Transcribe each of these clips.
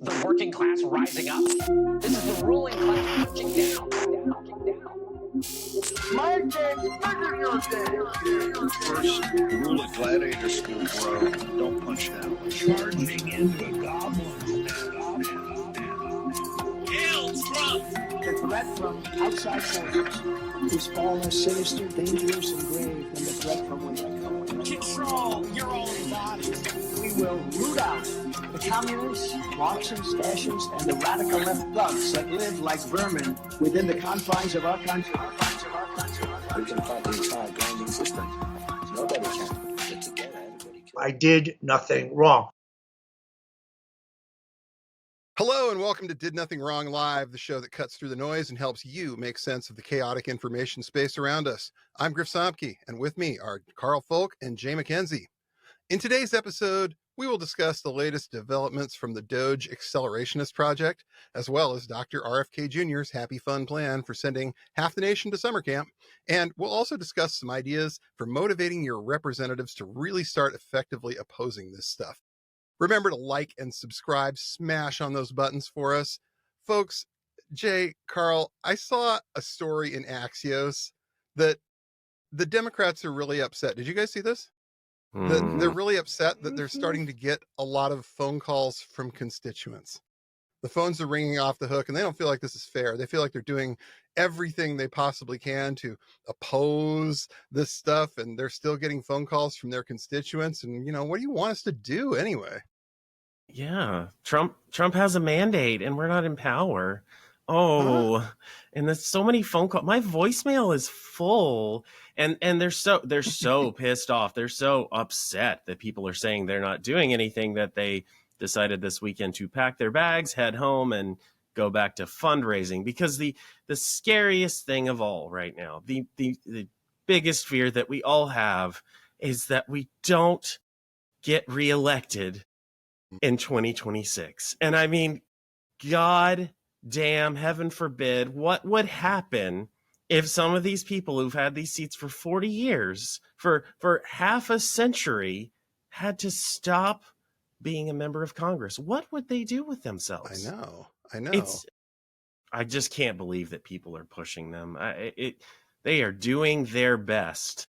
The working class rising up. This is the ruling class punching down. My day, bigger your day. First rule of gladiator school, bro. Don't punch down. Charging into a goblin. Hail Trump! The threat from outside forces is far less sinister, dangerous, and grave than the threat from within. Control your own body. We will root out the communists, Marxists, fascists, and the radical left thugs that live like vermin within the confines of our country. We can fight the entire grinding system. Nobody can. But together, everybody can. I did nothing wrong. Hello and welcome to Did Nothing Wrong Live, the show that cuts through the noise and helps you make sense of the chaotic information space around us. I'm Griff, and with me are Karl and Jay McKenzie. In today's episode, we will discuss the latest developments from the DOGE accelerationist project, as well as Dr. RFK Jr.'s happy fun plan for sending half the nation to summer camp. And we'll also discuss some ideas for motivating your representatives to really start effectively opposing this stuff. Remember to like and subscribe, smash on those buttons for us. Folks, Jay, Karl, I saw a story in Axios that the Democrats are really upset. Did you guys see this? They're really upset that they're starting to get a lot of phone calls from constituents. The phones are ringing off the hook and they don't feel like this is fair. They feel like they're doing everything they possibly can to oppose this stuff, and they're still getting phone calls from their constituents. And, you know, what do you want us to do anyway? Yeah, Trump has a mandate and we're not in power. And there's so many phone calls. My voicemail is full, and they're so pissed off. They're so upset that people are saying they're not doing anything, that they decided this weekend to pack their bags, head home, and go back to fundraising. Because the scariest thing of all right now, the biggest fear that we all have, is that we don't get reelected in 2026. And I mean, God damn, heaven forbid, what would happen if some of these people who've had these seats for 40 years, for half a century, had to stop being a member of Congress? What would they do with themselves? I know. I just can't believe that people are pushing them. They are doing their best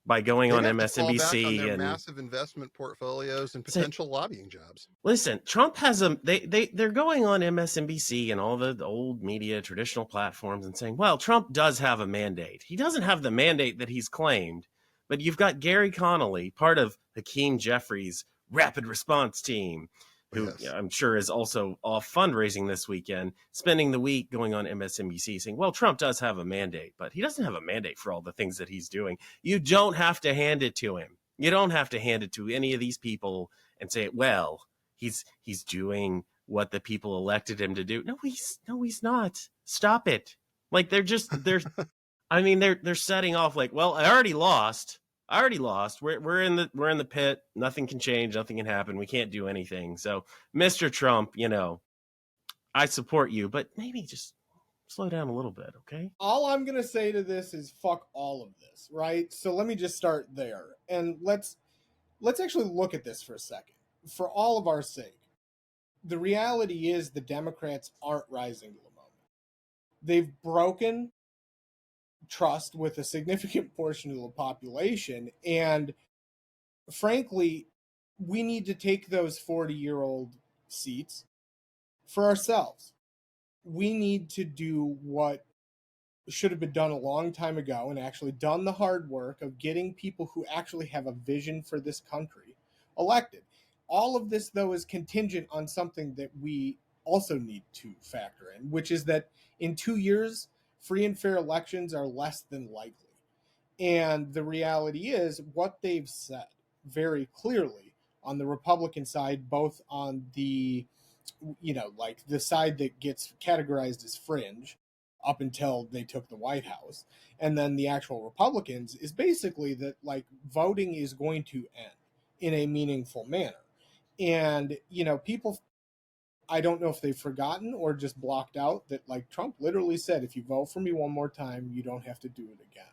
by going on MSNBC on their and massive investment portfolios and potential lobbying jobs. Listen, Trump has they're going on MSNBC and all the old media, traditional platforms, and saying, well, Trump does have a mandate. He doesn't have the mandate that he's claimed, but you've got Gary Connolly, part of Hakeem Jeffries' rapid response team, who I'm sure is also off fundraising this weekend, spending the week going on MSNBC saying, well, Trump does have a mandate, but he doesn't have a mandate for all the things that he's doing. You don't have to hand it to him. You don't have to hand it to any of these people and say, well, he's doing what the people elected him to do. No, he's not. Stop it. Like they're setting off like, well, I already lost. We're in the pit. Nothing can change. Nothing can happen. We can't do anything. So, Mr. Trump, you know, I support you, but maybe just slow down a little bit, okay? All I'm going to say to this is fuck all of this, right? So let me just start there. And let's actually look at this for a second. For all of our sake, the reality is the Democrats aren't rising to the moment. They've broken trust with a significant portion of the population, and frankly, we need to take those 40-year-old seats for ourselves. We need to do what should have been done a long time ago and actually done the hard work of getting people who actually have a vision for this country elected. All of this, though, is contingent on something that we also need to factor in, which is that in 2 years, free and fair elections are less than likely. And the reality is what they've said very clearly on the Republican side, both on the, like the side that gets categorized as fringe up until they took the White House, and then the actual Republicans, is basically that like voting is going to end in a meaningful manner. And, people, I don't know if they've forgotten or just blocked out that like Trump literally said, if you vote for me one more time, you don't have to do it again.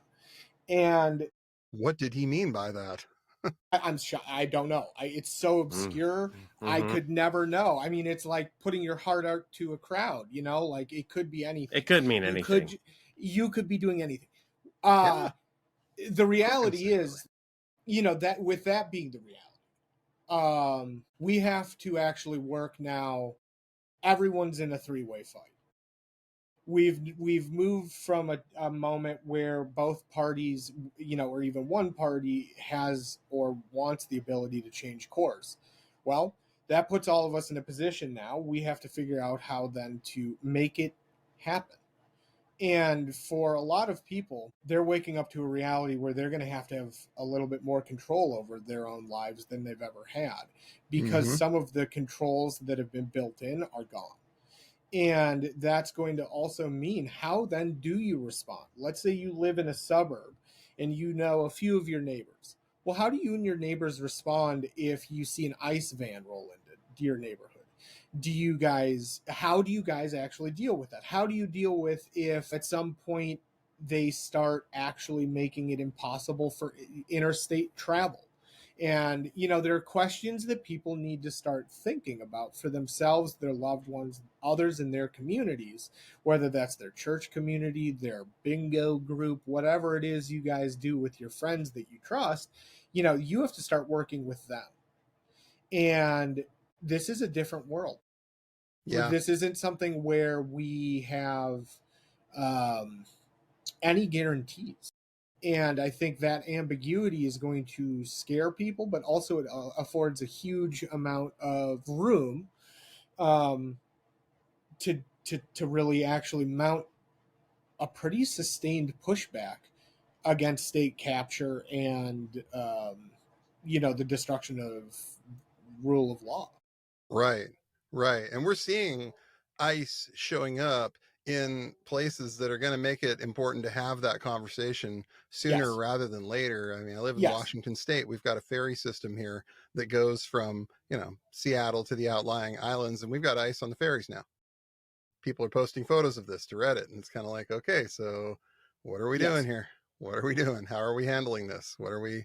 And what did he mean by that? I'm sure. I don't know. It's so obscure. I Mhm. could never know. I mean, it's like putting your heart out to a crowd, you know, like it could be anything. It could mean You anything. could be doing anything. Yeah, The could reality consider. is, you know, that with that being the reality, we have to actually work now. Everyone's in a three-way fight. We've moved from a moment where both parties, you know, or even one party has or wants the ability to change course. Well, that puts all of us in a position now. We have to figure out how then to make it happen. And for a lot of people, they're waking up to a reality where they're going to have a little bit more control over their own lives than they've ever had, because Mm-hmm. some of the controls that have been built in are gone. And that's going to also mean, how then do you respond? Let's say you live in a suburb and you know a few of your neighbors. Well, how do you and your neighbors respond if you see an ICE van roll into your neighborhood? How do you guys actually deal with that? How do you deal with if at some point they start actually making it impossible for interstate travel? And, you know, there are questions that people need to start thinking about for themselves, their loved ones, others in their communities, whether that's their church community, their bingo group, whatever it is you guys do with your friends that you trust. You know, you have to start working with them. And this is a different world. Yeah. This isn't something where we have um, any guarantees. And I think that ambiguity is going to scare people, but also it affords a huge amount of room um, to really actually mount a pretty sustained pushback against state capture and you know, the destruction of rule of law. Right, right. And we're seeing ICE showing up in places that are going to make it important to have that conversation sooner Yes, rather than later. I mean, I live in yes, Washington State. We've got a ferry system here that goes from, you know, Seattle to the outlying islands, and we've got ICE on the ferries now. People are posting photos of this to Reddit, and it's kind of like, okay, so what are we doing yes. here? What are we doing? How are we handling this? What are we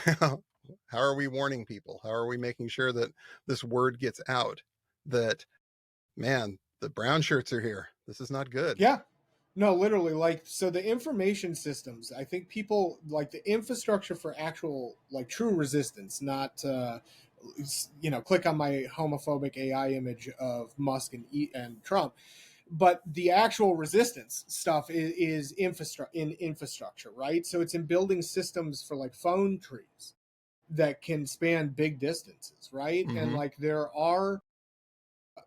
how are we warning people? How are we making sure that this word gets out that, man, the brown shirts are here? This is not good. Yeah. No, literally, like, so the information systems, I think people like the infrastructure for actual, like, true resistance, not, you know, click on my homophobic AI image of Musk and Trump, but the actual resistance stuff is infrastructure, right? So it's in building systems for like phone trees that can span big distances, right? And Mm-hmm. like there are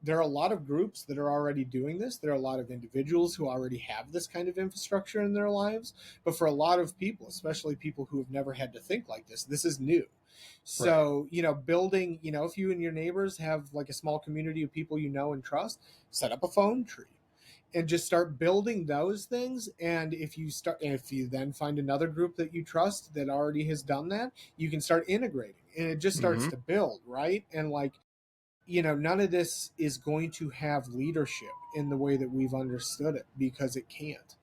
a lot of groups that are already doing this. There are a lot of individuals who already have this kind of infrastructure in their lives. But for a lot of people, especially people who have never had to think like this is new. Right. So, you know, building, you know, if you and your neighbors have like a small community of people you know and trust, set up a phone tree and just start building those things. And if you then find another group that you trust that already has done that, you can start integrating and it just starts Mm-hmm. to build, right? And like, you know, none of this is going to have leadership in the way that we've understood it because it can't,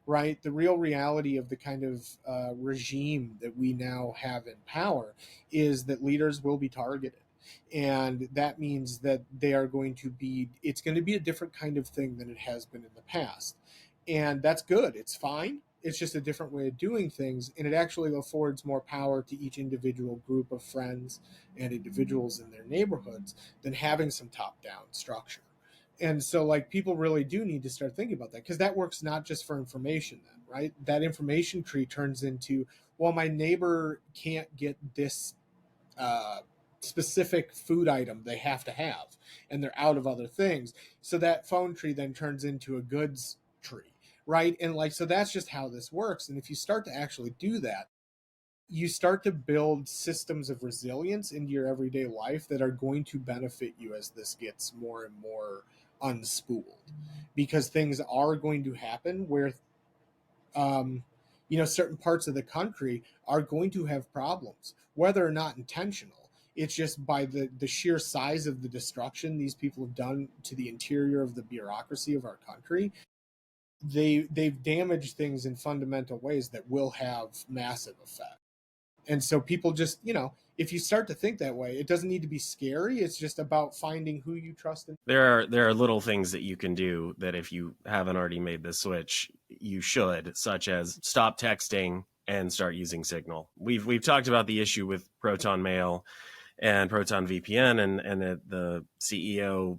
right? The real reality of the kind of regime that we now have in power is that leaders will be targeted. And that means that it's going to be a different kind of thing than it has been in the past. And that's good. It's fine. It's just a different way of doing things. And it actually affords more power to each individual group of friends and individuals in their neighborhoods than having some top down structure. And so like people really do need to start thinking about that, because that works not just for information then, right? That information tree turns into, well, my neighbor can't get this uh, specific food item they have to have and they're out of other things. So that phone tree then turns into a goods tree, right? And like, so that's just how this works. And if you start to actually do that, you start to build systems of resilience into your everyday life that are going to benefit you as this gets more and more unspooled, because things are going to happen where um, you know, certain parts of the country are going to have problems, whether or not intentional. It's just by the sheer size of the destruction these people have done to the interior of the bureaucracy of our country. They've damaged things in fundamental ways that will have massive effect. And so people just, if you start to think that way, it doesn't need to be scary. It's just about finding who you trust. There are little things that you can do that if you haven't already made the switch, you should, such as stop texting and start using Signal. We've talked about the issue with Proton Mail and Proton VPN and the CEO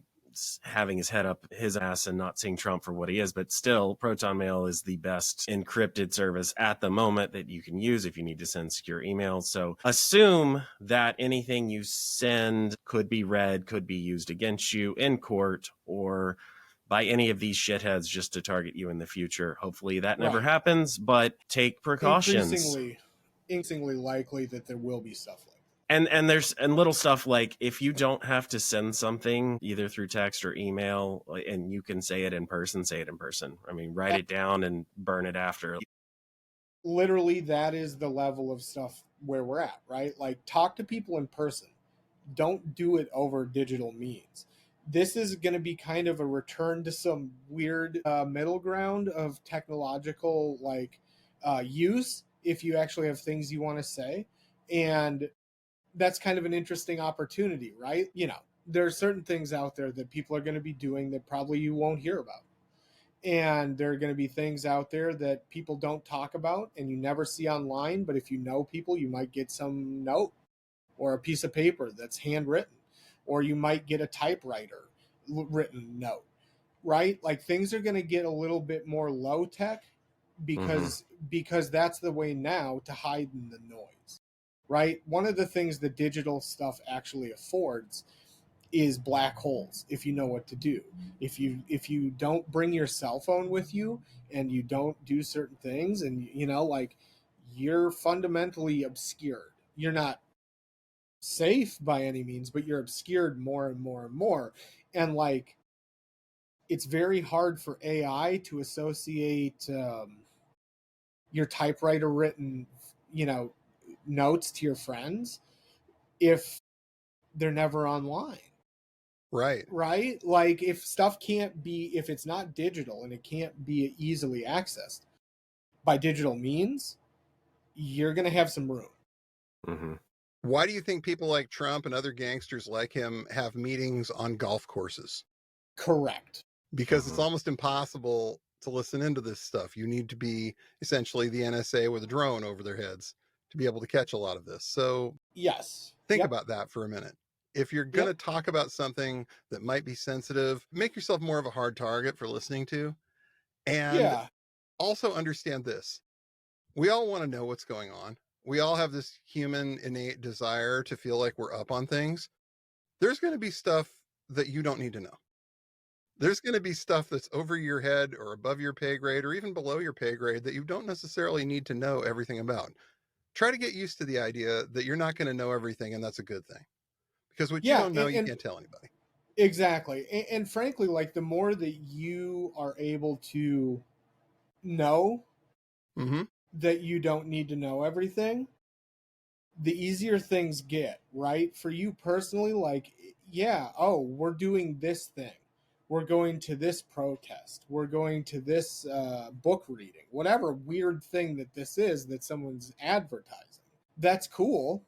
having his head up his ass and not seeing Trump for what he is, but still Proton Mail is the best encrypted service at the moment that you can use if you need to send secure emails. So assume that anything you send could be read, could be used against you in court or by any of these shitheads just to target you in the future. Hopefully that never happens, but take precautions. Increasingly likely that there will be stuff like that. And there's little stuff like if you don't have to send something either through text or email and you can say it in person, say it in person. I mean, write it down and burn it after. Literally, that is the level of stuff where we're at, right? Like, talk to people in person. Don't do it over digital means. This is going to be kind of a return to some weird middle ground of technological use if you actually have things you want to say. And that's kind of an interesting opportunity, right? There are certain things out there that people are going to be doing that probably you won't hear about. And there are going to be things out there that people don't talk about and you never see online. But if you know people, you might get some note or a piece of paper that's handwritten, or you might get a typewriter written note, right? Like, things are going to get a little bit more low tech because that's the way now to hide in the noise. Right? One of the things that digital stuff actually affords is black holes, if you know what to do. If you don't bring your cell phone with you and you don't do certain things, and you're fundamentally obscured. You're not safe by any means, but you're obscured more and more and more. And it's very hard for AI to associate your typewriter written, notes to your friends if they're never online. Right. Like, if it's not digital and it can't be easily accessed by digital means, you're going to have some room. Why do you think people like Trump and other gangsters like him have meetings on golf courses? Correct. Because it's almost impossible to listen into this stuff. You need to be essentially the NSA with a drone over their heads to be able to catch a lot of this. So yes, think about that for a minute. If you're going to talk about something that might be sensitive, make yourself more of a hard target for listening to. And also understand this. We all want to know what's going on. We all have this human innate desire to feel like we're up on things. There's going to be stuff that you don't need to know. There's going to be stuff that's over your head or above your pay grade or even below your pay grade that you don't necessarily need to know everything about. Try to get used to the idea that you're not going to know everything, and that's a good thing. Because what you don't know, you can't tell anybody. Exactly. And frankly, the more that you are able to know that you don't need to know everything, the easier things get, right? For you personally, we're doing this thing. We're going to this protest. We're going to this book reading. Whatever weird thing that this is that someone's advertising. That's cool.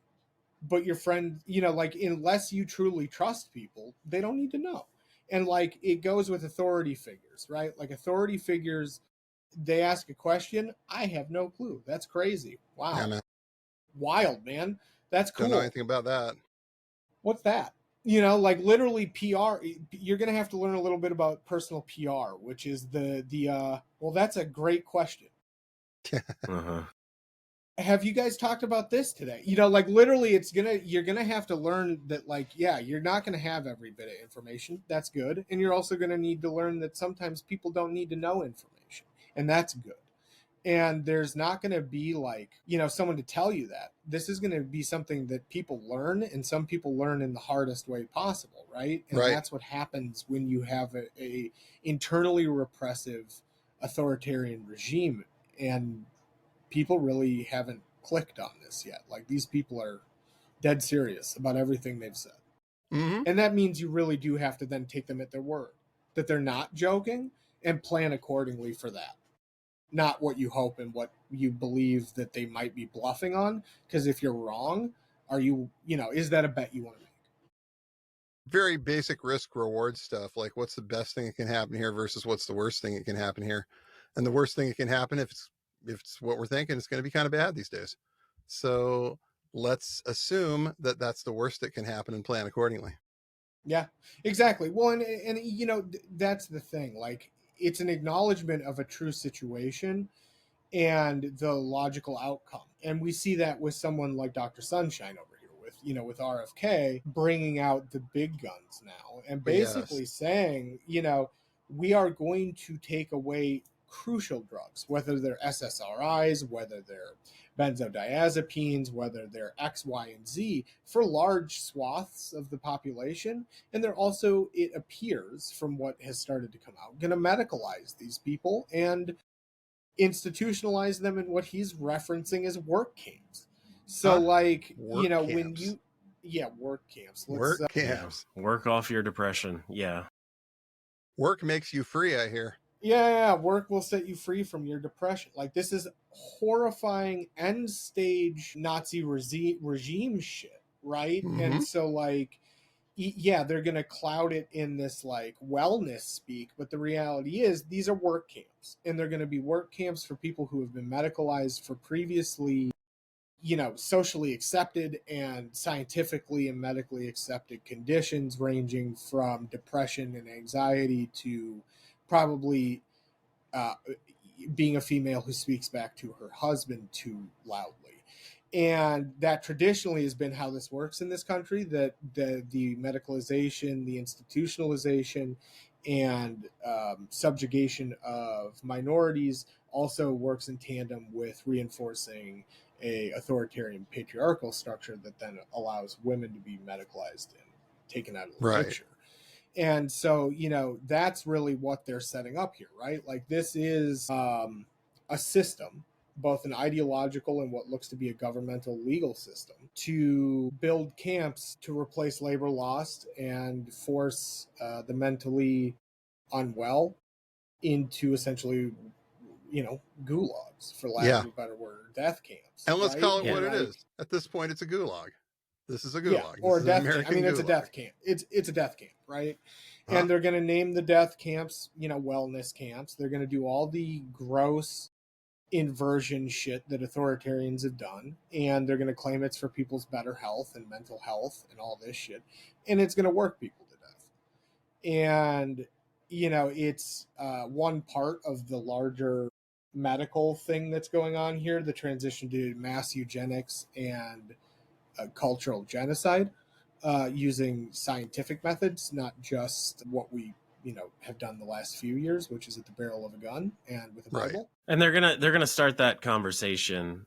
But your friend, unless you truly trust people, they don't need to know. And it goes with authority figures, right? Authority figures, they ask a question. I have no clue. That's crazy. Wow. Yeah, man. Wild, man. That's cool. Don't know anything about that. What's that? Literally PR, you're going to have to learn a little bit about personal PR, which is well, that's a great question. Have you guys talked about this today? Literally you're going to have to learn that you're not going to have every bit of information. That's good. And you're also going to need to learn that sometimes people don't need to know information, and that's good. And there's not going to be someone to tell you that. This is going to be something that people learn, and some people learn in the hardest way possible, right? And that's what happens when you have a internally repressive authoritarian regime, and people really haven't clicked on this yet. These people are dead serious about everything they've said. And that means you really do have to then take them at their word, that they're not joking, and plan accordingly for that. not what you hope and what you believe that they might be bluffing on. Because if you're wrong, is that a bet you want to make? Very basic risk reward stuff. Like, what's the best thing that can happen here versus what's the worst thing that can happen here? And the worst thing that can happen, if it's what we're thinking, it's going to be kind of bad these days. So let's assume that that's the worst that can happen and plan accordingly. Yeah, exactly. Well, and that's the thing. Like, it's an acknowledgement of a true situation and the logical outcome. And we see that with someone like Dr. Sunshine over here with RFK bringing out the big guns now and basically saying, we are going to take away crucial drugs, whether they're SSRIs, whether they're benzodiazepines, whether they're X, Y, and Z, for large swaths of the population. And they're also, it appears from what has started to come out, going to medicalize these people and institutionalize them in what he's referencing as work camps. So, work camps. Work camps. Work camps. Work off your depression. Yeah. Work makes you free, I hear. Yeah, work will set you free from your depression. Like, this is horrifying end stage Nazi regime shit, right? Mm-hmm. And so, like, yeah, they're going to cloud it in this, like, wellness speak, but the reality is these are work camps, and they're going to be work camps for people who have been medicalized for previously, socially accepted and scientifically and medically accepted conditions, ranging from depression and anxiety to probably being a female who speaks back to her husband too loudly. And that traditionally has been how this works in this country, that the medicalization, the institutionalization, and subjugation of minorities also works in tandem with reinforcing a authoritarian patriarchal structure that then allows women to be medicalized and taken out of the picture. And so, that's really what they're setting up here, right? Like, this is a system, both an ideological and what looks to be a governmental legal system, to build camps to replace labor lost and force the mentally unwell into essentially, gulags, for lack of a better word, death camps. And let's call it what it is. At this point, it's a gulag. This is a gulag. Yeah, or a death camp. I mean, it's a death camp. It's a death camp, right? And they're going to name the death camps, wellness camps. They're going to do all the gross inversion shit that authoritarians have done, and they're going to claim it's for people's better health and mental health and all this shit, and it's going to work people to death. And it's one part of the larger medical thing that's going on here, the transition to mass eugenics and cultural genocide, using scientific methods, not just what we have done the last few years, which is at the barrel of a gun and with a Bible. And they're gonna start that conversation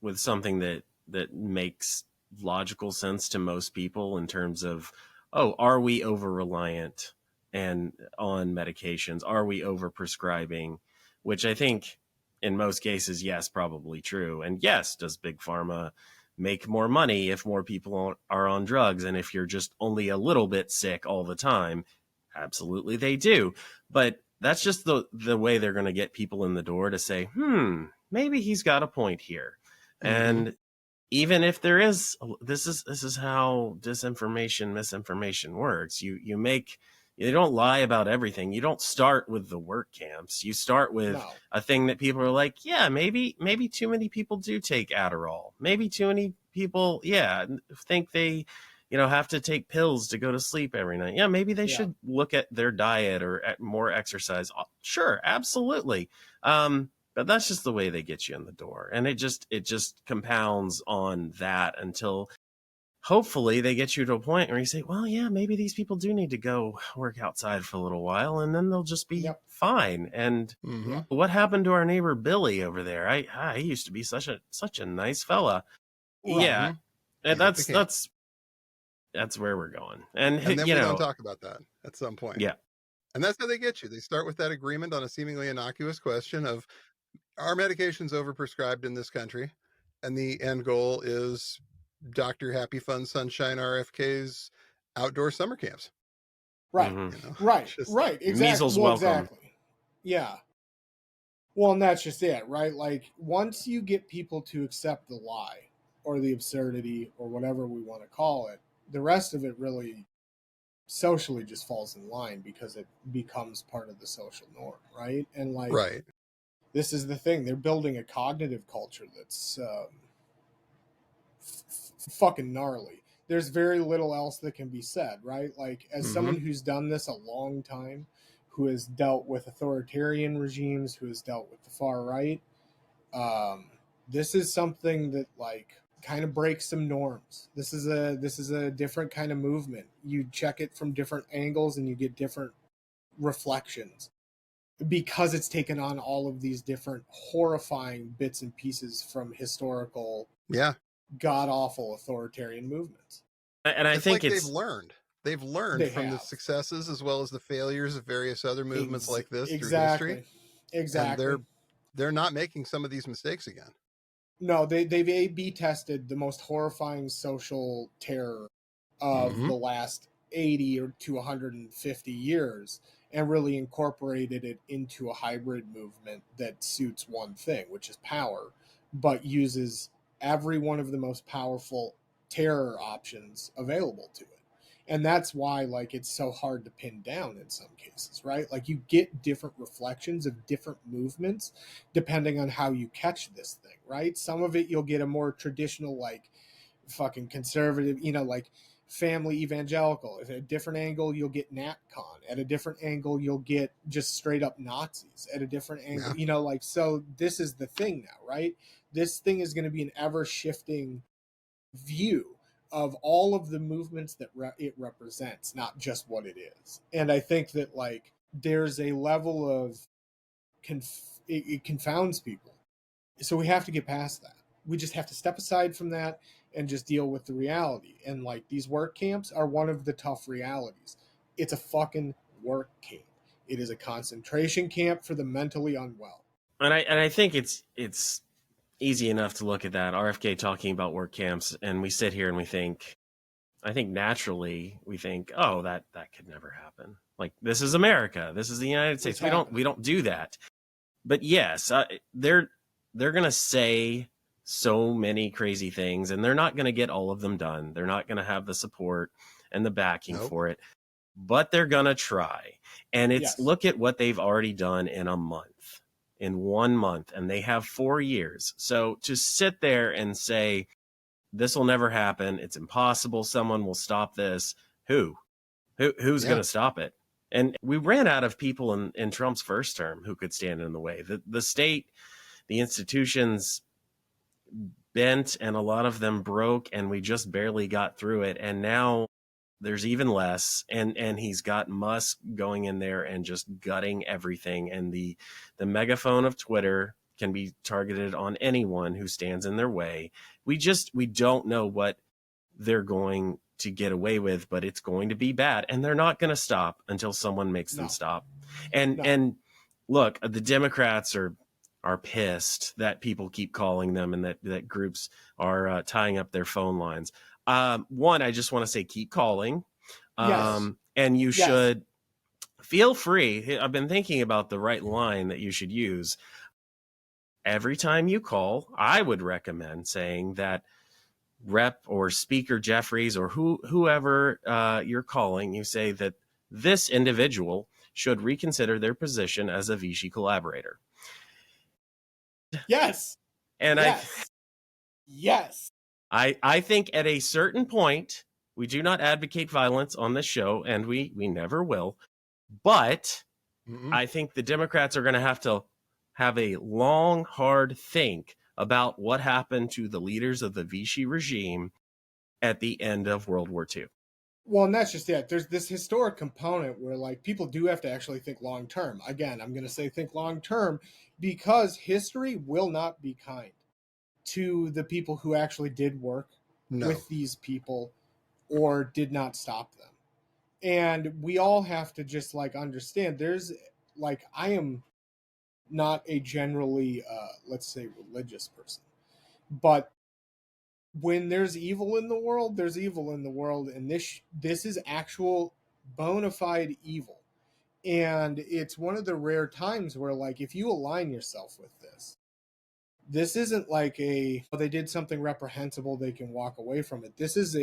with something that makes logical sense to most people in terms of, are we over reliant and on medications? Are we over prescribing? Which I think in most cases, yes, probably true. And yes, does Big Pharma make more money if more people are on drugs? And if you're just only a little bit sick all the time, absolutely they do. But that's just the way they're going to get people in the door to say, maybe he's got a point here. Mm-hmm. And even if there is, this is how disinformation, misinformation works. You don't lie about everything. You don't start with the work camps. You start with a thing that people are like, yeah, maybe too many people do take Adderall. Maybe too many people, think they, have to take pills to go to sleep every night. Yeah, maybe they should look at their diet or at more exercise. Sure, absolutely. But that's just the way they get you in the door. And it just compounds on that until hopefully they get you to a point where you say, well, yeah, maybe these people do need to go work outside for a little while, and then they'll just be fine. And what happened to our neighbor Billy over there? He used to be such a nice fella. Right. Yeah. And that's where we're going. And then we don't talk about that at some point. Yeah. And that's how they get you. They start with that agreement on a seemingly innocuous question of, are medications overprescribed in this country? And the end goal is Dr. Happy Fun Sunshine RFK's outdoor summer camps. Right. Right. Exactly. Measles welcome. Exactly. Yeah. Well, and that's just it, right? Like, once you get people to accept the lie or the absurdity or whatever we want to call it, the rest of it really socially just falls in line because it becomes part of the social norm, right? And like, Right. this is the thing. They're building a cognitive culture that's fucking gnarly. There's very little else that can be said, right? Like, as someone who's done this a long time, who has dealt with authoritarian regimes, who has dealt with the far right, this is something that like kind of breaks some norms. This is a different kind of movement. You check it from different angles and you get different reflections because it's taken on all of these different horrifying bits and pieces from historical god awful authoritarian movements. And I It's think like it's they've learned They from the have. successes as well as the failures of various other movements like this through history. Exactly. And they're not making some of these mistakes again. No, they've A/B tested the most horrifying social terror of the last 80 or to 150 years and really incorporated it into a hybrid movement that suits one thing, which is power, but uses every one of the most powerful terror options available to it. And that's why like it's so hard to pin down in some cases, right? Like you get different reflections of different movements depending on how you catch this thing, right? Some of it you'll get a more traditional like fucking conservative, like family evangelical. At a different angle, you'll get NatCon. At a different angle, you'll get just straight up Nazis. At a different angle, like, so this is the thing now, right? This thing is going to be an ever shifting view of all of the movements that it represents, not just what it is. And I think that like there's a level of it confounds people. So we have to get past that. We just have to step aside from that and just deal with the reality. And like these work camps are one of the tough realities. It's a fucking work camp. It is a concentration camp for the mentally unwell. And I think it's easy enough to look at that RFK talking about work camps, and we sit here and we think, I think naturally we think, oh, that could never happen. Like, this is America, this is the United States. We don't do that. But yes, they're gonna say so many crazy things, and they're not gonna get all of them done. They're not gonna have the support and the backing for it, but they're gonna try. And it's look at what they've already done in a month. In 1 month, and they have 4 years. So to sit there and say, this will never happen, it's impossible, someone will stop this, who's going to stop it? And we ran out of people in Trump's first term who could stand in the way. The state, the institutions bent, and a lot of them broke, and we just barely got through it. And now there's even less, and he's got Musk going in there and just gutting everything, and the megaphone of Twitter can be targeted on anyone who stands in their way. We don't know what they're going to get away with, but it's going to be bad, and they're not going to stop until someone makes them stop. And look, the Democrats are pissed that people keep calling them, and that groups are tying up their phone lines. One, I just want to say, keep calling. And you should feel free. I've been thinking about the right line that you should use. Every time you call, I would recommend saying that Rep or Speaker Jeffries or whoever you're calling, you say that this individual should reconsider their position as a Vichy collaborator. Yes. And yes. I think at a certain point, we do not advocate violence on this show, and we never will. But I think the Democrats are going to have a long, hard think about what happened to the leaders of the Vichy regime at the end of World War II. Well, and that's just it. There's this historic component where like people do have to actually think long term. Again, I'm going to say think long term because history will not be kind to the people who actually did work with these people or did not stop them. And we all have to just like understand there's like, I am not a generally, let's say, religious person, but when there's evil in the world, there's evil in the world. And this is actual bona fide evil. And it's one of the rare times where, like, if you align yourself with this isn't like they did something reprehensible, they can walk away from it. This is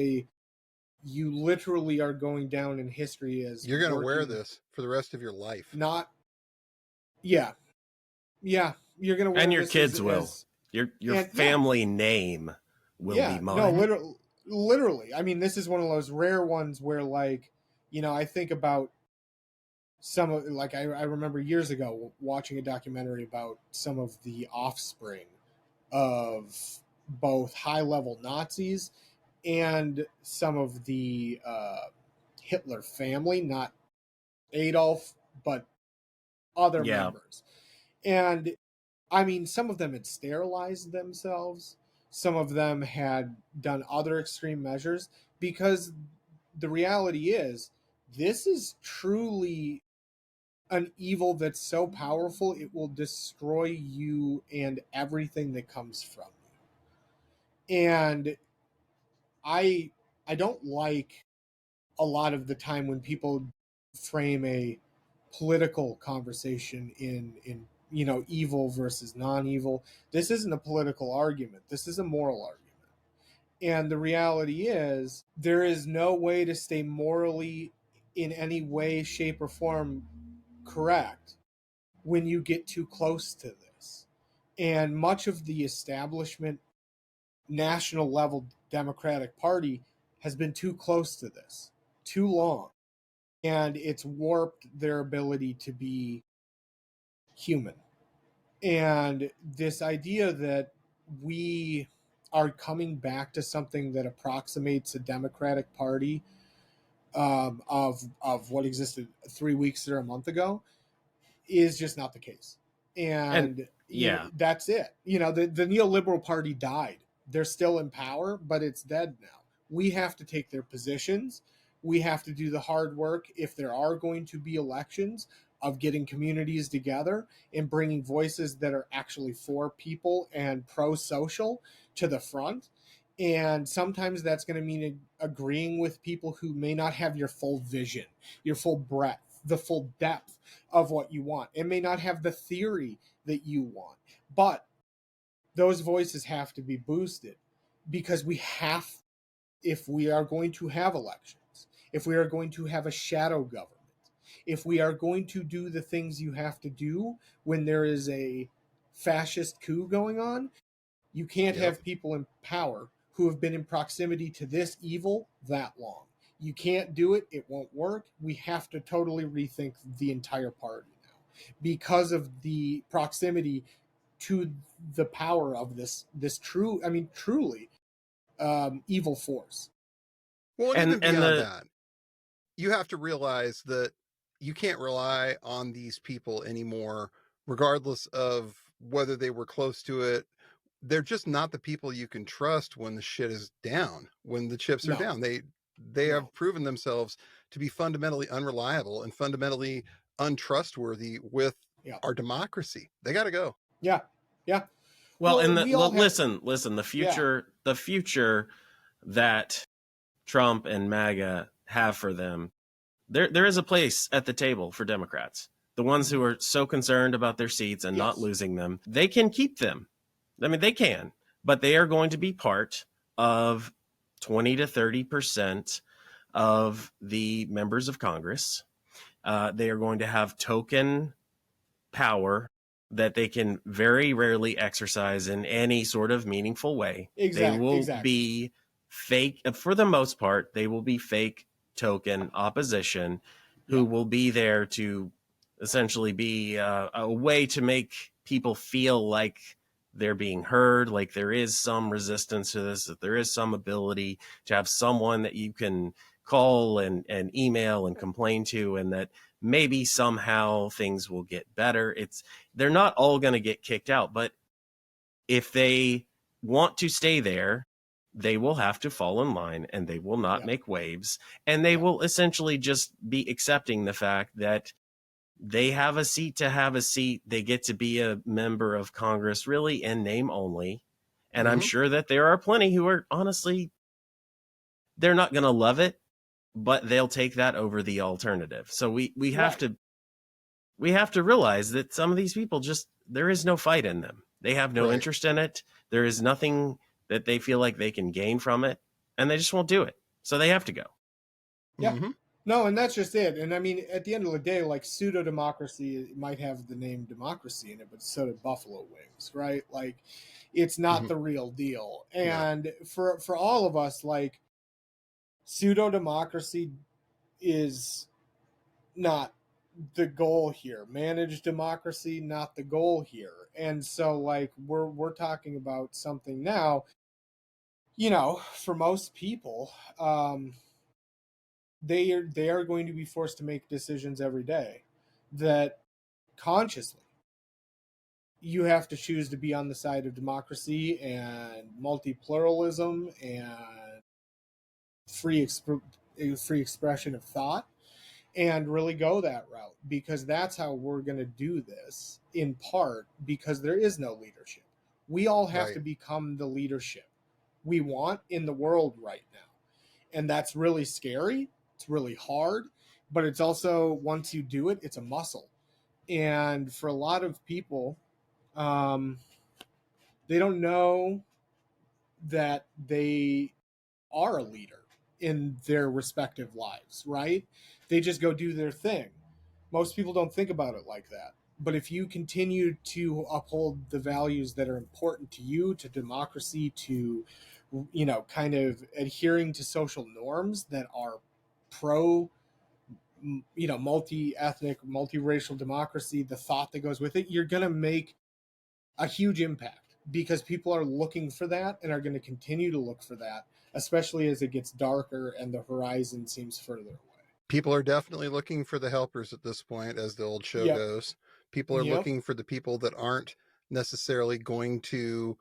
you literally are going down in history as You're going to wear this for the rest of your life. Not, yeah, you're going to wear and your this kids will. Your family name will be mine. No, literally. I mean, this is one of those rare ones where, like, I think about some of, like, I remember years ago watching a documentary about some of the offspring of both high-level Nazis and some of the Hitler family, not Adolf, but other members. And I mean, some of them had sterilized themselves. Some of them had done other extreme measures, because the reality is, this is truly an evil that's so powerful it will destroy you and everything that comes from you. And I don't like a lot of the time when people frame a political conversation in evil versus non-evil. This isn't a political argument. This is a moral argument. And the reality is, there is no way to stay morally in any way, shape, or form correct when you get too close to this. And much of the establishment, national level Democratic Party has been too close to this too long. And it's warped their ability to be human. And this idea that we are coming back to something that approximates a Democratic Party of what existed 3 weeks or a month ago is just not the case. And that's it. The neoliberal party died. They're still in power, but it's dead now. We have to take their positions. We have to do the hard work, if there are going to be elections, of getting communities together and bringing voices that are actually for people and pro-social to the front. And sometimes that's going to mean agreeing with people who may not have your full vision, your full breadth, the full depth of what you want. It may not have the theory that you want, but those voices have to be boosted, because if we are going to have elections, if we are going to have a shadow government, if we are going to do the things you have to do when there is a fascist coup going on, you can't have people in power who have been in proximity to this evil that long. You can't do it. It won't work. We have to totally rethink the entire party now, because of the proximity to the power of this truly evil force. Well, and even beyond that, you have to realize that you can't rely on these people anymore, regardless of whether they were close to it. They're just not the people you can trust when the shit is down, when the chips are down. They have proven themselves to be fundamentally unreliable and fundamentally untrustworthy with our democracy. They got to go. Yeah. Well, and listen, the future that Trump and MAGA have for them, there is a place at the table for Democrats. The ones who are so concerned about their seats and not losing them, they can keep them. I mean, they can, but they are going to be part of 20 to 30% of the members of Congress. They are going to have token power that they can very rarely exercise in any sort of meaningful way. They will be fake, for the most part, they will be fake token opposition who will be there to essentially be a way to make people feel like they're being heard, like there is some resistance to this, that there is some ability to have someone that you can call and email and complain to, and that maybe somehow things will get better. They're not all going to get kicked out, but if they want to stay there, they will have to fall in line, and they will not make waves, and they will essentially just be accepting the fact that they have a seat to have a seat. They get to be a member of Congress, really in name only. And I'm sure that there are plenty who are honestly, they're not going to love it, but they'll take that over the alternative. So we have to we have to realize that some of these people just, there is no fight in them. They have no Right. interest in it. There is nothing that they feel like they can gain from it, and they just won't do it. So they have to go. Yeah. Mhm. No, and that's just it. And I mean, at the end of the day, like pseudo democracy might have the name democracy in it, but so did Buffalo Wings, right? Like, it's not Mhm. the real deal. Yeah. And for all of us, like, pseudo democracy is not the goal here. Managed democracy, not the goal here. And so, like, we're talking about something now. You know, for most people, they are going to be forced to make decisions every day that consciously you have to choose to be on the side of democracy and multi-pluralism and free expression of thought, and really go that route, because that's how we're going to do this, in part because there is no leadership. We all have Right. to become the leadership we want in the world right now, and that's really scary. It's really hard, but it's also, once you do it, it's a muscle. And for a lot of people, they don't know that they are a leader in their respective lives, right? They just go do their thing. Most people don't think about it like that. But if you continue to uphold the values that are important to you, to democracy, to, you know, kind of adhering to social norms that are pro, you know, multi-ethnic, multiracial democracy, the thought that goes with it, you're going to make a huge impact, because people are looking for that and are going to continue to look for that, especially as it gets darker and the horizon seems further away. People are definitely looking for the helpers at this point, as the old show Yep. goes. People are Yep. looking for the people that aren't necessarily going to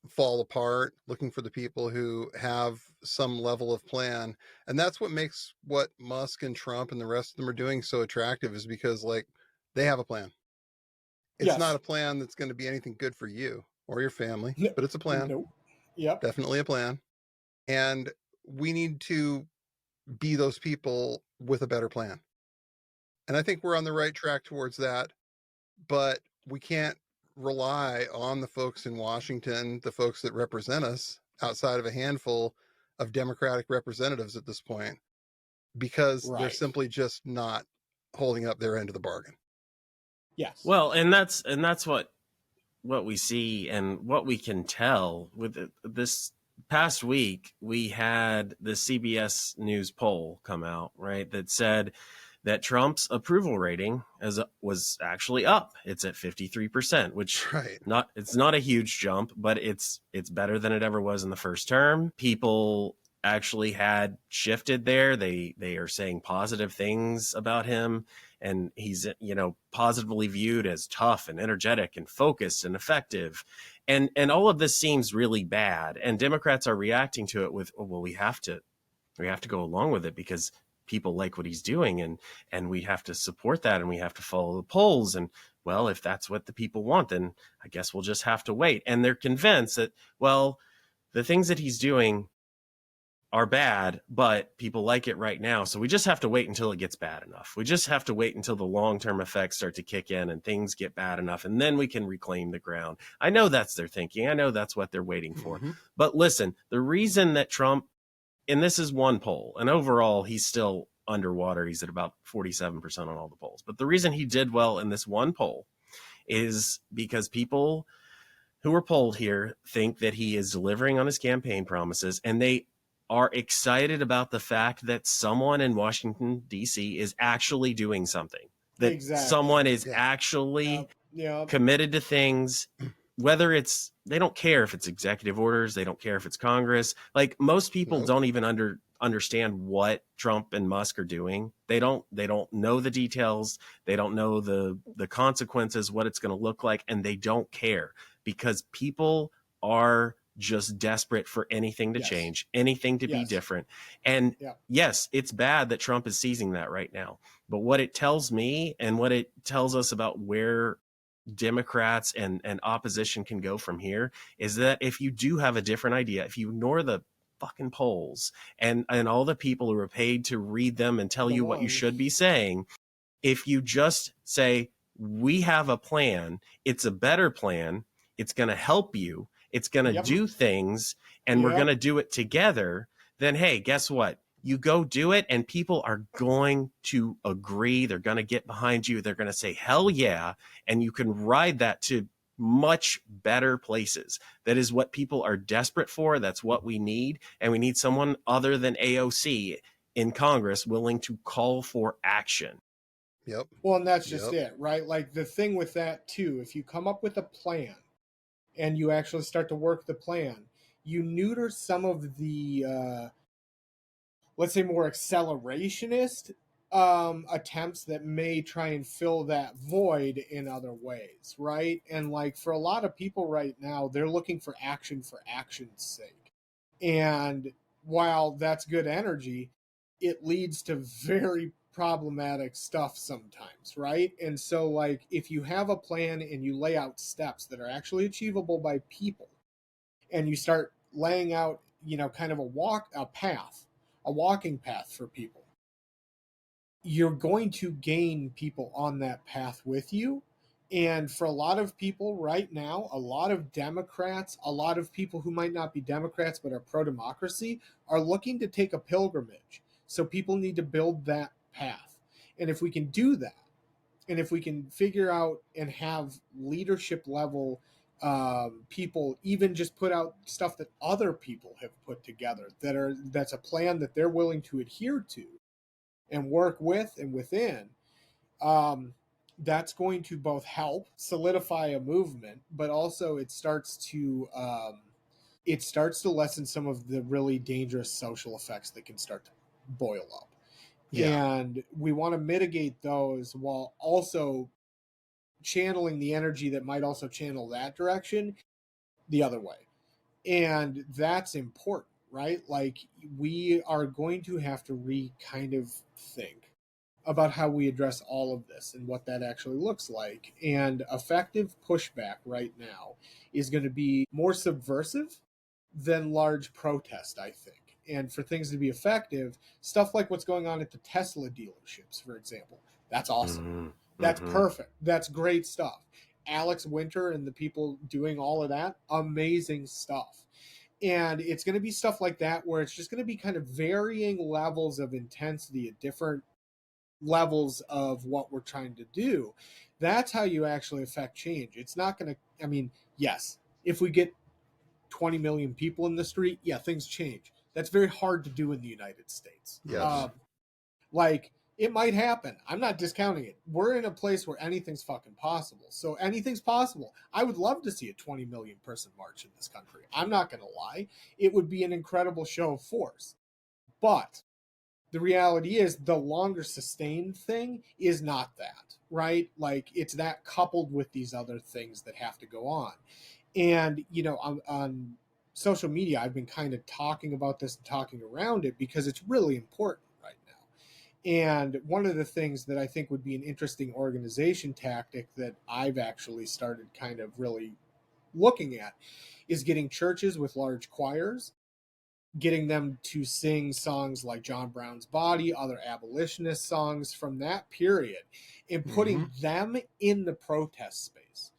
fall apart, looking for the people who have some level of plan. And that's what makes what Musk and Trump and the rest of them are doing so attractive, is because, like, they have a plan. It's not Yes. a plan that's going to be anything good for you or your family, but it's a plan. Nope. Yep. Definitely a plan. And we need to be those people with a better plan. And I think we're on the right track towards that, but we can't rely on the folks in Washington, the folks that represent us, outside of a handful of Democratic representatives at this point, because they're Right. simply just not holding up their end of the bargain. Yes. Well, and that's what we see and what we can tell with this past week. We had the CBS News poll come out, right, that said that Trump's approval rating was actually up. It's at 53%, which it's not a huge jump, but it's better than it ever was in the first term. People actually had shifted there. They are saying positive things about him, and he's, you know, positively viewed as tough and energetic and focused and effective. And all of this seems really bad, and Democrats are reacting to it with, oh, well, we have to go along with it because people like what he's doing, and we have to support that, and we have to follow the polls. And, well, if that's what the people want, then I guess we'll just have to wait. And they're convinced that, well, the things that he's doing are bad, but people like it right now. So we just have to wait until it gets bad enough. We just have to wait until the long-term effects start to kick in and things get bad enough, and then we can reclaim the ground. I know that's their thinking. I know that's what they're waiting for. Mm-hmm. But listen, the reason that Trump, and this is one poll, and overall he's still underwater. He's at about 47% on all the polls. But the reason he did well in this one poll is because people who were polled here think that he is delivering on his campaign promises, and they are excited about the fact that someone in Washington, D.C. is actually doing something, that Exactly. someone is actually Yep. committed to things, whether it's, they don't care if it's executive orders, they don't care if it's Congress. Like, most people don't even understand what Trump and Musk are doing. They don't know the details. They don't know the consequences, what it's going to look like, and they don't care, because people are just desperate for anything to change, anything to be different. And yes, it's bad that Trump is seizing that right now. But what it tells me, and what it tells us about where Democrats and opposition can go from here, is that if you do have a different idea, if you ignore the fucking polls and all the people who are paid to read them and tell you what you should be saying, If you just say, we have a plan, it's a better plan, it's going to help you, it's going to do things, and we're going to do it together, then hey, guess what? You go do it, and people are going to agree. They're going to get behind you. They're going to say, hell yeah. And you can ride that to much better places. That is what people are desperate for. That's what we need. And we need someone other than AOC in Congress willing to call for action. Yep. Well, and that's just it, right? Like the thing with that too, if you come up with a plan and you actually start to work the plan, you neuter some of the let's say more accelerationist attempts that may try and fill that void in other ways, right? And like for a lot of people right now, they're looking for action's sake. And while that's good energy, it leads to very problematic stuff sometimes, right? And so like if you have a plan and you lay out steps that are actually achievable by people, and you start laying out, kind of a walking path for people, you're going to gain people on that path with you. And for a lot of people right now, a lot of Democrats, a lot of people who might not be Democrats but are pro-democracy, are looking to take a pilgrimage. So people need to build that path. And if we can do that, and if we can figure out and have leadership level people even just put out stuff that other people have put together that's a plan that they're willing to adhere to and work with and within, that's going to both help solidify a movement, but also it starts to lessen some of the really dangerous social effects that can start to boil up. And we want to mitigate those while also channeling the energy that might also channel that direction the other way. And that's important, right? Like we are going to have to kind of think about how we address all of this and what that actually looks like. And effective pushback right now is going to be more subversive than large protest, I think. And for things to be effective, stuff like what's going on at the Tesla dealerships, for example, that's awesome. Mm-hmm. That's perfect. That's great stuff. Alex Winter and the people doing all of that, amazing stuff. And it's going to be stuff like that where it's just going to be kind of varying levels of intensity at different levels of what we're trying to do. That's how you actually affect change. It's not going to, yes, if we get 20 million people in the street, yeah, things change. That's very hard to do in the United States. Yes. Like, it might happen. I'm not discounting it. We're in a place where anything's fucking possible. So anything's possible. I would love to see a 20 million person march in this country. I'm not going to lie. It would be an incredible show of force. But the reality is the longer sustained thing is not that, right? Like it's that coupled with these other things that have to go on. And, on social media, I've been kind of talking about this and talking around it because it's really important right now. And one of the things that I think would be an interesting organization tactic that I've actually started kind of really looking at is getting churches with large choirs, getting them to sing songs like John Brown's Body, other abolitionist songs from that period, and putting them in the protest space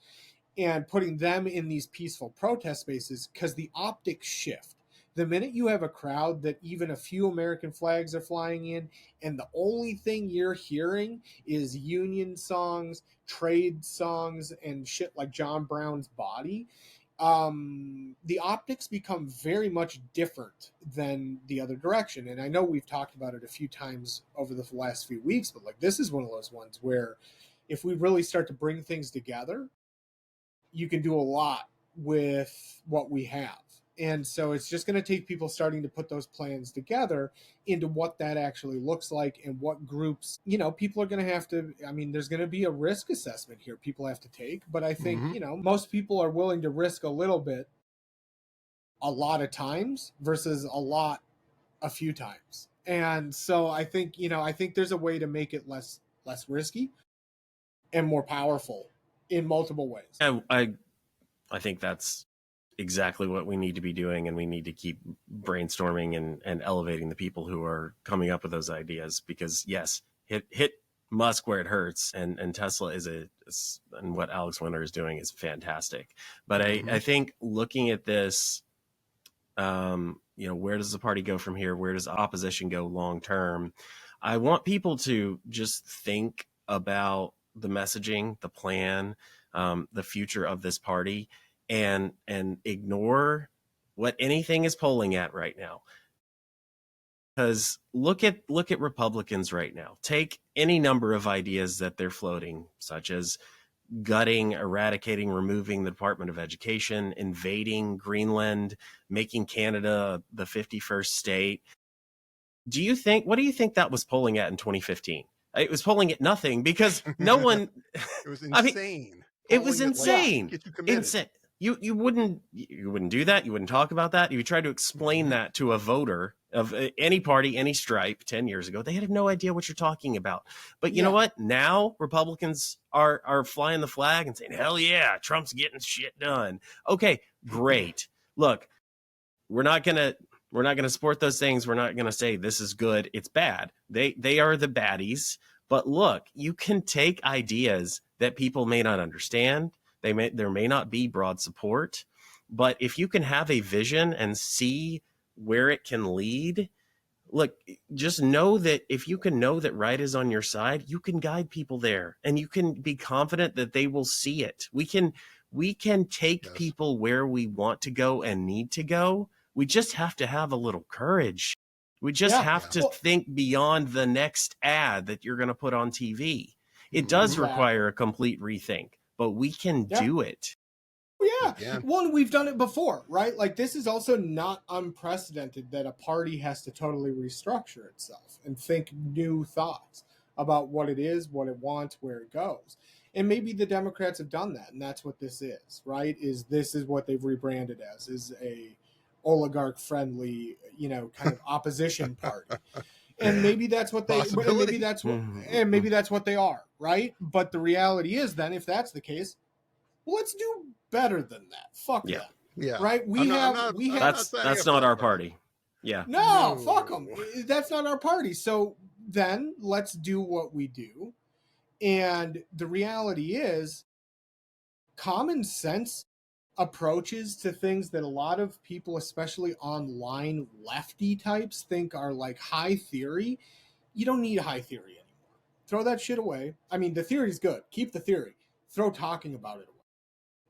and putting them in these peaceful protest spaces, because the optics shift. The minute you have a crowd that even a few American flags are flying in, and the only thing you're hearing is union songs, trade songs, and shit like John Brown's Body, the optics become very much different than the other direction. And I know we've talked about it a few times over the last few weeks, but like this is one of those ones where if we really start to bring things together, you can do a lot with what we have. And so it's just going to take people starting to put those plans together into what that actually looks like and what groups, people are going to have to, there's going to be a risk assessment here people have to take. But I think, most people are willing to risk a little bit a lot of times versus a few times. And so I think, I think there's a way to make it less risky and more powerful in multiple ways. I think that's exactly what we need to be doing, and we need to keep brainstorming and elevating the people who are coming up with those ideas, because yes, hit Musk where it hurts, and Tesla and what Alex Winter is doing is fantastic. But I think looking at this, where does the party go from here? Where does opposition go long term? I want people to just think about the messaging, the plan, the future of this party, and ignore what anything is polling at right now. Because look at Republicans right now. Take any number of ideas that they're floating, such as gutting, eradicating, removing the Department of Education, invading Greenland, making Canada the 51st state. What do you think that was polling at in 2015? It was polling at nothing, because no one. It was insane. It was insane. Get you committed. Insane. You wouldn't do that. You wouldn't talk about that. You tried to explain that to a voter of any party, any stripe 10 years ago. They had no idea what you're talking about. But you know what? Now Republicans are flying the flag and saying, hell yeah, Trump's getting shit done. Okay, great. Look, we're not going to support those things. We're not going to say this is good, it's bad. They are the baddies. But look, you can take ideas that people may not understand. There may not be broad support, but if you can have a vision and see where it can lead, look, just know that if you can know that right is on your side, you can guide people there, and you can be confident that they will see it. We can take people where we want to go and need to go. We just have to have a little courage. We just have to think beyond the next ad that you're going to put on TV. It does require a complete rethink, but we can do it. Yeah. Well, we've done it before, right? Like, this is also not unprecedented that a party has to totally restructure itself and think new thoughts about what it is, what it wants, where it goes. And maybe the Democrats have done that, and that's what this is, right? This is what they've rebranded as, is a oligarch-friendly, kind of opposition party. And maybe that's what maybe that's what they are, right? But the reality is, then, if that's the case, well, let's do better than that. Fuck that. Yeah. Right? That's not our party. Yeah. No, fuck them. That's not our party. So then let's do what we do. And the reality is, common sense approaches to things that a lot of people, especially online lefty types, think are like high theory. You don't need high theory anymore. Throw that shit away. I mean, the theory is good. Keep the theory. Throw talking about it away.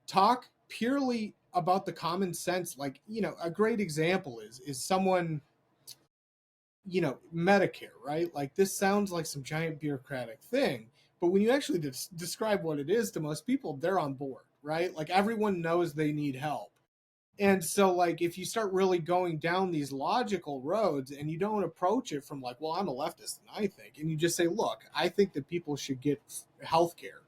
Talk purely about the common sense. Like, a great example is someone, Medicare, right? Like, this sounds like some giant bureaucratic thing, but when you actually describe what it is to most people, they're on board, right? Like, everyone knows they need help. And so, like, if you start really going down these logical roads and you don't approach it from like, well, I'm a leftist and I think, and you just say, look, I think that people should get health care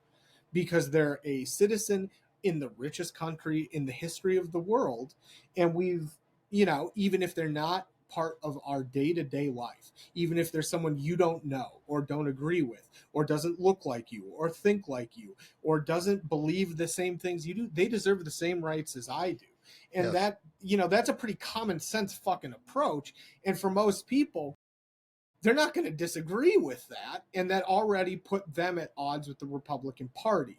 because they're a citizen in the richest country in the history of the world. And we've, even if they're not part of our day-to-day life, even if there's someone you don't know or don't agree with or doesn't look like you or think like you or doesn't believe the same things you do, they deserve the same rights as I do. And that, that's a pretty common sense fucking approach. And for most people, they're not going to disagree with that. And that already put them at odds with the Republican Party.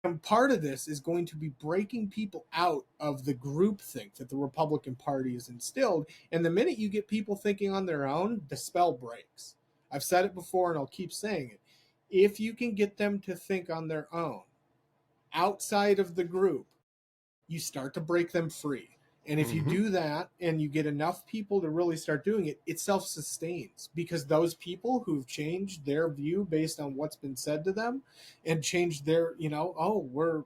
And part of this is going to be breaking people out of the groupthink that the Republican Party has instilled. And the minute you get people thinking on their own, the spell breaks. I've said it before and I'll keep saying it. If you can get them to think on their own, outside of the group, you start to break them free. And if you do that and you get enough people to really start doing it, it self-sustains, because those people who've changed their view based on what's been said to them and changed their, we're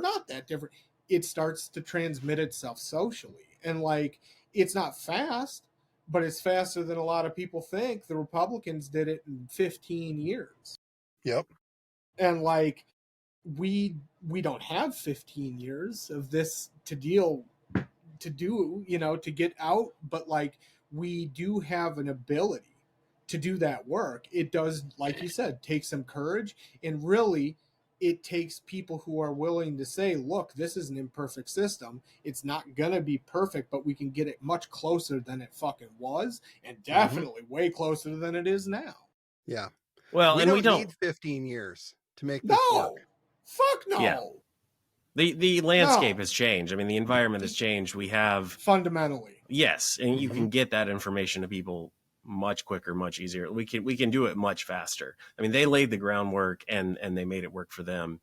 not that different. It starts to transmit itself socially. And like, it's not fast, but it's faster than a lot of people think. The Republicans did it in 15 years. Yep. And like, we don't have 15 years of this to do, to get out, but like, we do have an ability to do that work. It does, like you said, take some courage, and really it takes people who are willing to say, look, this is an imperfect system. It's not gonna be perfect, but we can get it much closer than it fucking was, and definitely way closer than it is now. Yeah. Well, We and don't we don't. need 15 years to make this No, work. fuck no. Yeah. The landscape No. has changed. I mean, the environment has changed. We have Fundamentally. yes, and you can get that information to people much quicker, much easier. We can do it much faster. I mean, they laid the groundwork and they made it work for them.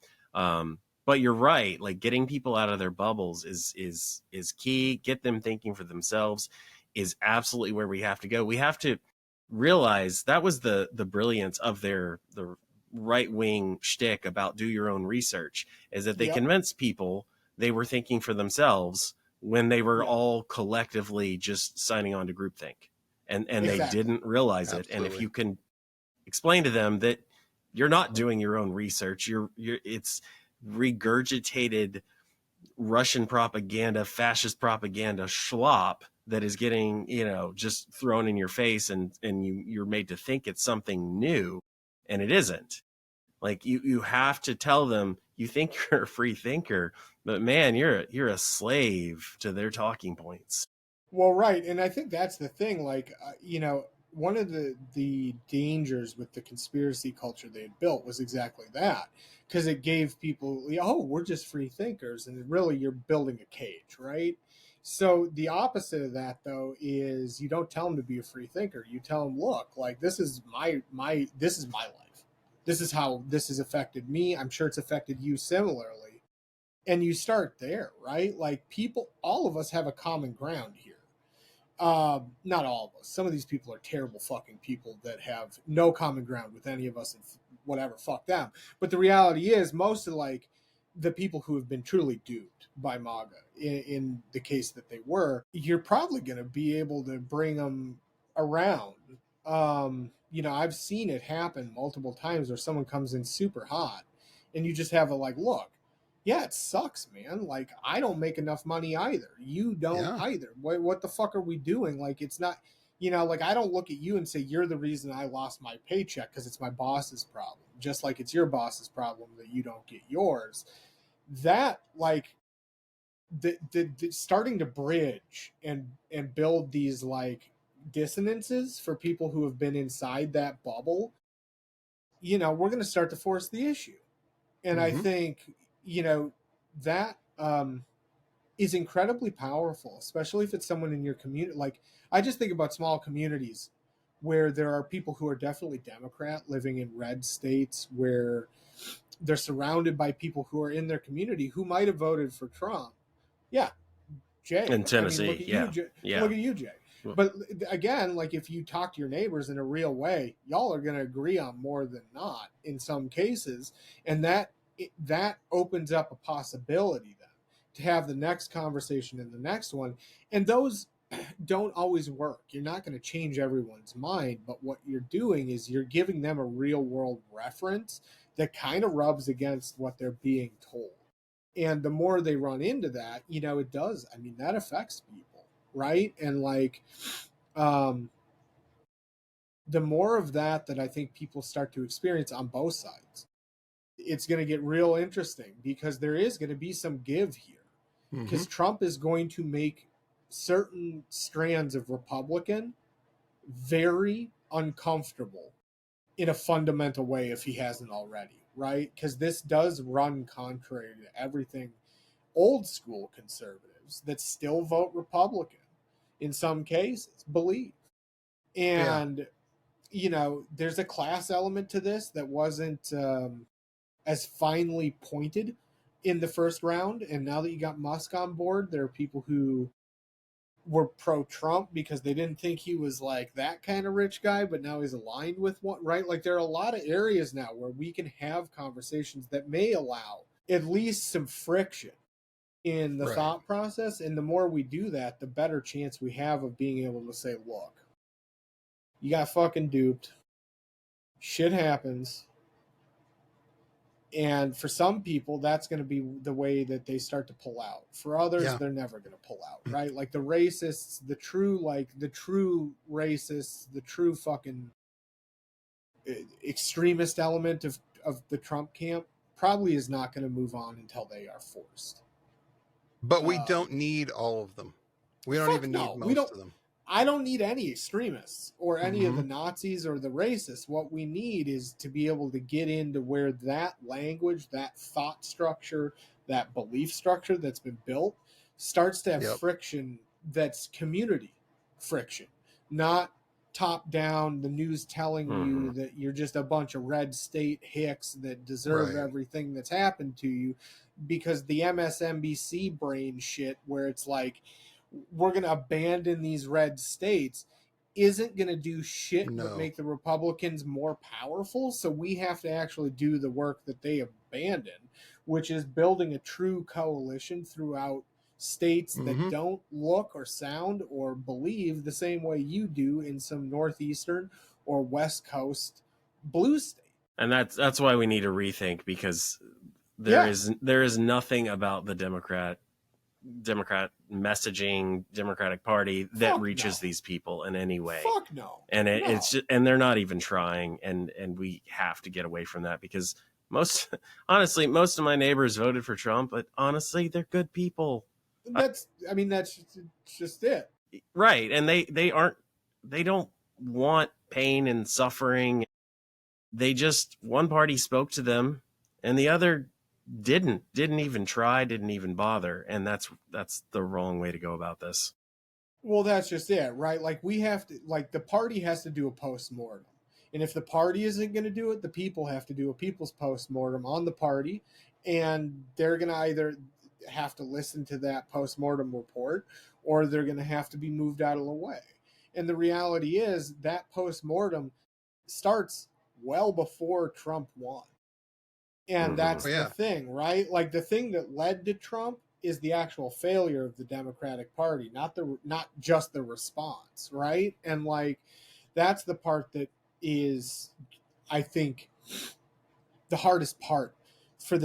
But you're right. Like getting people out of their bubbles is key. Get them thinking for themselves is absolutely where we have to go. We have to realize that was the brilliance of the right wing shtick about do your own research is that they convinced people they were thinking for themselves when they were all collectively just signing on to groupthink and they didn't realize it. And if you can explain to them that you're not doing your own research, it's regurgitated Russian propaganda, fascist propaganda schlop that is getting, just thrown in your face and you're made to think it's something new and it isn't. Like you have to tell them you think you're a free thinker, but man, you're a slave to their talking points. Well, right. And I think that's the thing. Like, one of the dangers with the conspiracy culture they had built was exactly that. Because it gave people, we're just free thinkers. And really, you're building a cage, right? So the opposite of that, though, is you don't tell them to be a free thinker. You tell them, look, like, this is my life. This is how this has affected me. I'm sure it's affected you similarly. And you start there, right? Like all of us have a common ground here. Not all of us. Some of these people are terrible fucking people that have no common ground with any of us and whatever, fuck them. But the reality is most of like the people who have been truly duped by MAGA in the case that they were, you're probably going to be able to bring them around. I've seen it happen multiple times where someone comes in super hot and you just have a like, look, yeah, it sucks, man. Like, I don't make enough money either. You don't either. What the fuck are we doing? Like, it's not, like I don't look at you and say, you're the reason I lost my paycheck because it's my boss's problem. Just like it's your boss's problem that you don't get yours. That, like, the starting to bridge and build these, like, dissonances for people who have been inside that bubble, we're going to start to force the issue. And I think, that is incredibly powerful, especially if it's someone in your community. Like, I just think about small communities where there are people who are definitely Democrat living in red states where they're surrounded by people who are in their community who might have voted for Trump. Yeah. Jay. In Tennessee. Look at you, Jay. Look at you, Jay. But again, like if you talk to your neighbors in a real way, y'all are going to agree on more than not in some cases. And that opens up a possibility then to have the next conversation and the next one. And those don't always work. You're not going to change everyone's mind, but what you're doing is you're giving them a real world reference that kind of rubs against what they're being told. And the more they run into that, it does. I mean, that affects people, right? And like, the more of that I think people start to experience on both sides, it's going to get real interesting because there is going to be some give here because Trump is going to make certain strands of Republican very uncomfortable in a fundamental way if he hasn't already, right? Because this does run contrary to everything old school conservatives that still vote Republican in some cases believe. And, there's a class element to this that wasn't as finely pointed in the first round. And now that you got Musk on board, there are people who were pro-Trump because they didn't think he was like that kind of rich guy, but now he's aligned with one, right? Like there are a lot of areas now where we can have conversations that may allow at least some friction in the thought process. And the more we do that, the better chance we have of being able to say, look, you got fucking duped. Shit happens. And for some people, that's going to be the way that they start to pull out. For others, they're never going to pull out, right? Like the racists, the true racists, the true fucking extremist element of the Trump camp probably is not going to move on until they are forced. But we don't need all of them. We don't even need most of them. I don't need any extremists or any of the Nazis or the racists. What we need is to be able to get into where that language, that thought structure, that belief structure that's been built starts to have friction that's community friction, not top down, the news telling you that you're just a bunch of red state hicks that deserve everything that's happened to you, because the MSNBC brain shit where it's like, we're going to abandon these red states isn't going to do shit but make the Republicans more powerful. So we have to actually do the work that they abandoned, which is building a true coalition throughout states that don't look or sound or believe the same way you do in some northeastern or west coast blue state. And that's why we need to rethink, because there is nothing about the Democrat messaging, Democratic Party that reaches these people in any way. Fuck no. And it's just, and they're not even trying, and we have to get away from that, because most of my neighbors voted for Trump, but honestly, they're good people. That's just it. Right. And they don't want pain and suffering. They just, one party spoke to them and the other didn't even try, didn't even bother. And that's the wrong way to go about this. Well, that's just it, right? Like, we have to, like, the party has to do a postmortem. And if the party isn't going to do it, the people have to do a people's postmortem on the party. And they're going to either have to listen to that postmortem report, or they're going to have to be moved out of the way. And the reality is that postmortem starts well before Trump won. And that's the thing, right? Like, the thing that led to Trump is the actual failure of the Democratic Party, not just the response, right? And like, that's the part that is, I think, the hardest part for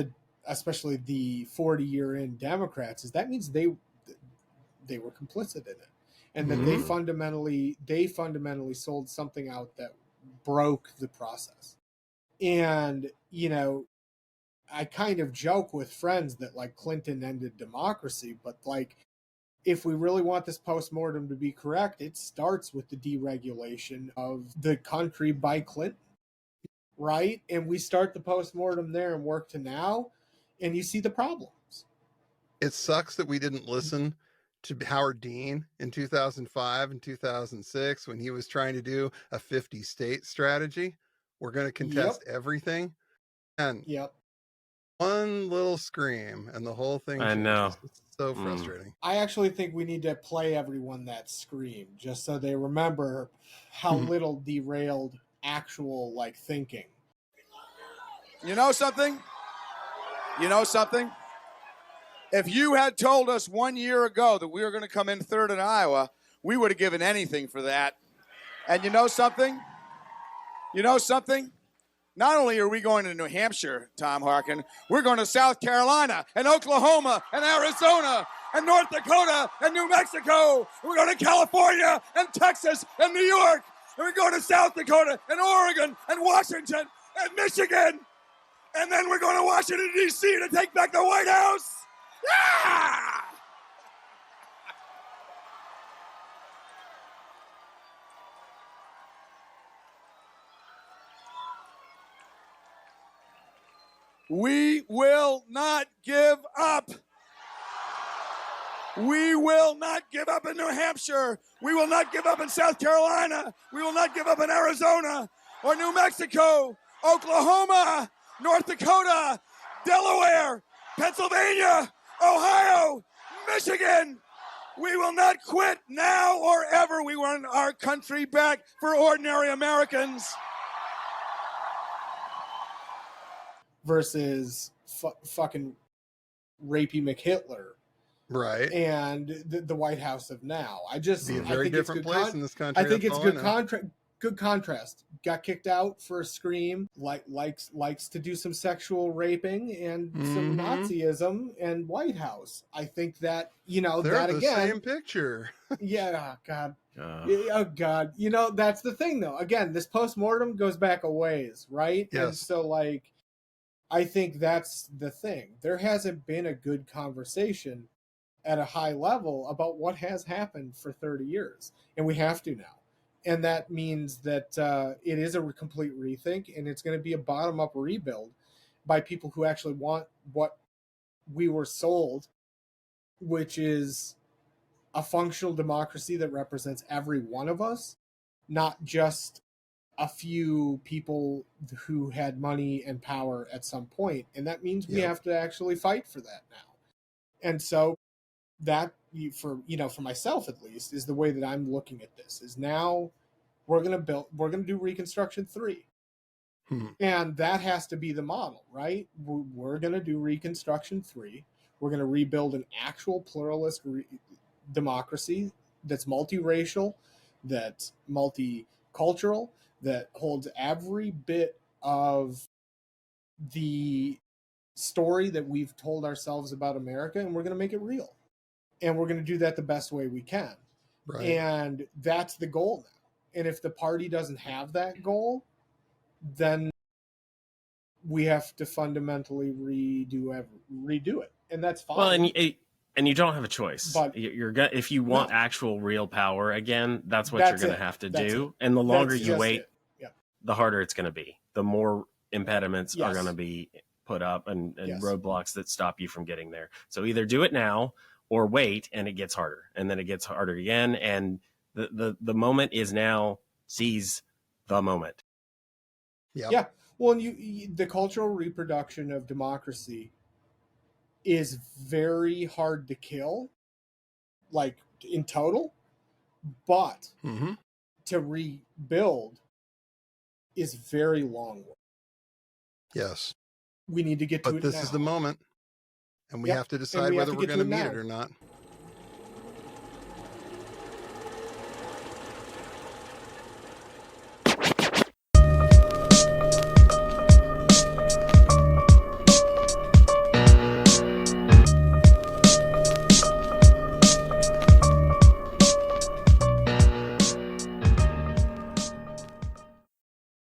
especially the 40-year-in Democrats, is that means they were complicit in it, and that they fundamentally sold something out that broke the process. And, you know, I kind of joke with friends that, like, Clinton ended democracy, but, like, if we really want this postmortem to be correct, it starts with the deregulation of the country by Clinton, right? And we start the postmortem there and work to now, and you see the problems. It sucks that we didn't listen to Howard Dean in 2005 and 2006 when he was trying to do a 50-state strategy. We're going to contest everything. And one little scream and the whole thing changes. I know. It's so frustrating. I actually think we need to play everyone that scream, just so they remember how little derailed actual, like, thinking. You know something? If you had told us 1 year ago that we were going to come in third in Iowa, we would have given anything for that. And you know something? Not only are we going to New Hampshire, Tom Harkin, we're going to South Carolina and Oklahoma and Arizona and North Dakota and New Mexico. We're going to California and Texas and New York. And we're going to South Dakota and Oregon and Washington and Michigan. And then we're going to Washington, D.C. to take back the White House. Yeah! We will not give up. We will not give up in New Hampshire. We will not give up in South Carolina. We will not give up in Arizona or New Mexico, Oklahoma, North Dakota, Delaware, Pennsylvania, Ohio, Michigan. We will not quit now or ever. We want our country back for ordinary Americans. Versus fucking rapey McHitler, right? And the White House of now. I think different it's place in this country. I think it's good contrast. Got kicked out for a scream, likes to do some sexual raping and some Nazism, and White House. I think that, you know, they're that the again, same picture. Yeah, God. Oh God. You know, that's the thing though. Again, this postmortem goes back a ways, right? Yes. And so, like, I think that's the thing. There hasn't been a good conversation at a high level about what has happened for 30 years. And we have to now. And that means that it is a complete rethink, and it's going to be a bottom-up rebuild by people who actually want what we were sold, which is a functional democracy that represents every one of us, not just a few people who had money and power at some point. And that means we have to actually fight for that now. And so that, for myself at least, is the way that I'm looking at this. Is now we're going to do Reconstruction 3. And that has to be the model, right? We're going to do Reconstruction 3. We're going to rebuild an actual pluralist democracy that's multiracial, that's multicultural, that holds every bit of the story that we've told ourselves about America, and we're going to make it real. And we're going to do that the best way we can. Right. And that's the goal now. And if the party doesn't have that goal, then we have to fundamentally redo it. And that's fine. Well, and you don't have a choice. But if you want actual real power again, that's what you're going to have to do. And the longer you wait, the harder it's going to be. The more impediments are going to be put up and roadblocks that stop you from getting there. So either do it now or wait, and it gets harder. And then it gets harder again. And the moment is now. Seize the moment. Yeah. Well, and the cultural reproduction of democracy is very hard to kill, like in total, but to rebuild is very long work. Yes. We need to get to it now. But this is the moment, and we have to decide whether we're going to meet it or not.